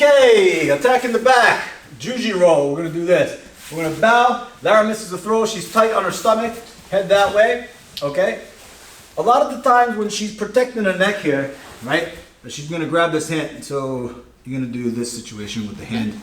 Okay, attack in the back. Juji roll. We're going to do this. We're going to bow. Lara misses the throw. She's tight on her stomach. Head that way. Okay? A lot of the times when she's protecting her neck here, right, she's going to grab this hand. So you're going to do this situation with the hand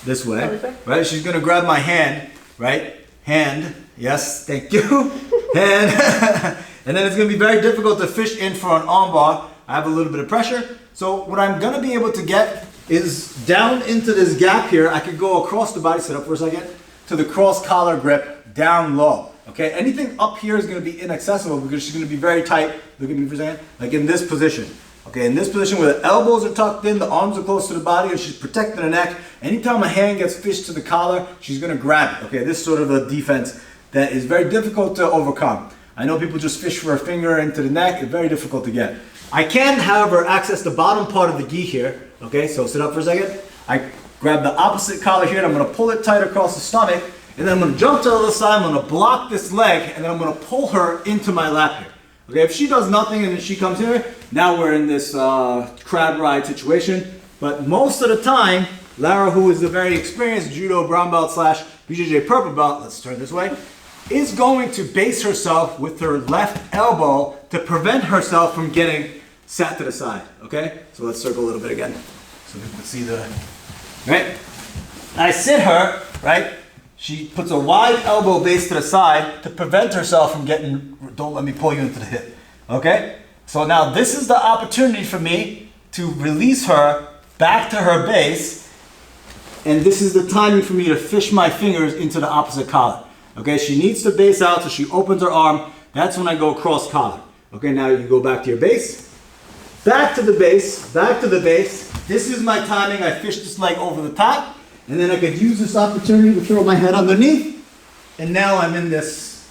this way. Right? She's going to grab my hand, right? Hand. Yes, thank you. Hand. And then it's going to be very difficult to fish in for an armbar. I have a little bit of pressure. So what I'm going to be able to get is down into this gap here. I could go across the body, sit up for a second, to the cross collar grip, down low. Okay, anything up here is going to be inaccessible because she's going to be very tight. Look at me for a second. Like in this position. Okay, in this position where the elbows are tucked in, the arms are close to the body, and she's protecting her neck. Anytime a hand gets fished to the collar, she's going to grab it. Okay, this is sort of a defense that is very difficult to overcome. I know people just fish for a finger into the neck. It's very difficult to get. I can, however, access the bottom part of the gi here. Okay, so sit up for a second. I grab the opposite collar here, and I'm going to pull it tight across the stomach. And then I'm going to jump to the other side. I'm going to block this leg, and then I'm going to pull her into my lap here. Okay, if she does nothing and then she comes here, now we're in this crab ride situation. But most of the time, Lara, who is a very experienced judo brown belt slash BJJ purple belt, let's turn this way, is going to base herself with her left elbow to prevent herself from getting sat to the side. Okay, so let's circle a little bit again so we can see the, right? I sit her, right? She puts a wide elbow base to the side to prevent herself from getting, don't let me pull you into the hip. Okay? So now this is the opportunity for me to release her back to her base. And this is the timing for me to fish my fingers into the opposite collar. Okay? She needs to base out, so she opens her arm. That's when I go cross collar. Okay, now you go back to your base. Back to the base, back to the base. This is my timing. I fish this leg over the top. And then I could use this opportunity to throw my head underneath. And now I'm in this,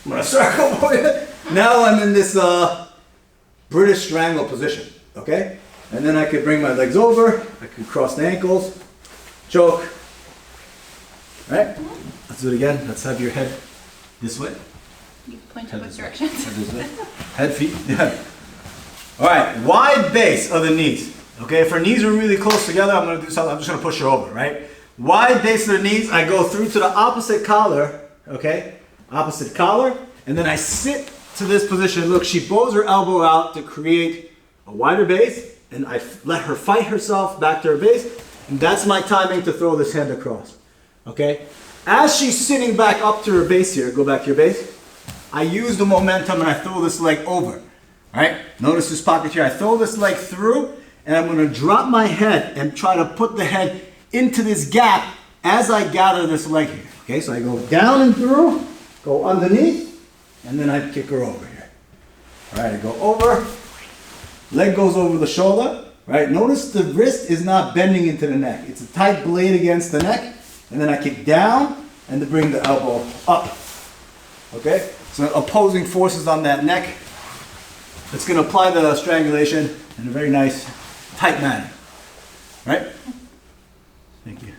I'm gonna circle for you. Now I'm in this British strangle position, okay? And then I could bring my legs over. I could cross the ankles, choke. All right? Let's do it again. Let's have your head this way. You point in both directions. Head, feet, yeah. All right, wide base of the knees. Okay, if her knees are really close together, I'm going to do something. I'm just going to push her over, right? Wide base of the knees, I go through to the opposite collar, okay? Opposite collar, and then I sit to this position. Look, she bows her elbow out to create a wider base, and I let her fight herself back to her base, and that's my timing to throw this hand across, okay? As she's sitting back up to her base here, go back to your base, I use the momentum and I throw this leg over, all right? Notice this pocket here. I throw this leg through, and I'm going to drop my head and try to put the head into this gap as I gather this leg here. Okay, so I go down and through, go underneath, and then I kick her over here. All right, I go over, leg goes over the shoulder, right? Notice the wrist is not bending into the neck. It's a tight blade against the neck, and then I kick down and to bring the elbow up. Okay, so opposing forces on that neck. It's going to apply the strangulation in a very nice tight manner, right? Thank you.